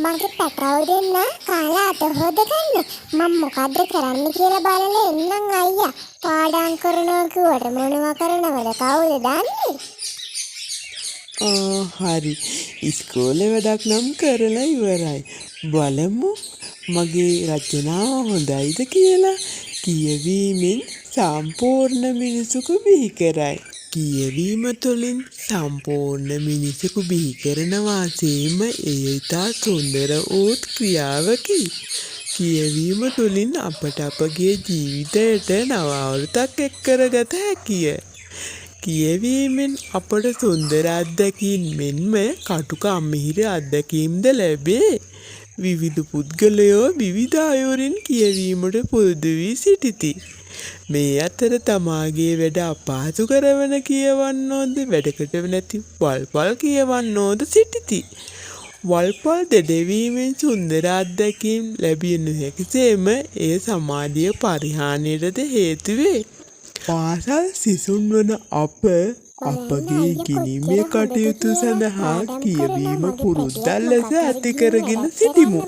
මගේ පැටරව දෙන්න කාලා අත හොදගන්න. මම මොකද්ද කරන්න කියලා බලලා එන්නම් අයියා. පාඩම් කරනවා කිව්වට මොනවා කරනවද කවුද දන්නේ? හරි. ඉස්කෝලේ වැඩක් නම් කරලා ඉවරයි. බලමු මගේ රචනාව හොඳයිද කියලා. කියවීමෙන් සම්පූර්ණ මිනිසෙකු බිහි කරයි. කියවීම තුළින් සම්පූර්ණ මිනිසෙකු බිහි කරනවා සේම එය ඉතා සුන්දර වූ ක්‍රියාවකි. කියවීම තුළින් අපට අපගේ ජීවිතයට නව අවුරුතක් එක් කරගත හැකිය. කියවීමෙන් අපට සුන්දර අත්දැකීම් මෙන්ම කටුක අමිහිරි අත්දැකීම්ද ලැබේ. විවිධ පුද්ගලයෝ විවිධ අයුරින් කියවීමට පුරුදු වී සිටිති. මේ අතර තමාගේ වැඩ අපහසු කරවන කියවන්නෝද වැඩකට නැති වල්පල් කියවන්නෝද සිටිති. වල්පල් දෙඩවීමෙන් සුන්දර අත්දැකීම් ලැබිය නොහැකිසේම එය සමාජීය පරිහානියටද හේතු වේ. පාසල් සිසුන් වන අපගේ ඉගෙනීමේ කටයුතු සඳහා කියවීම පුරුද්දක් ලෙස ඇති කරගෙන සිටිමු.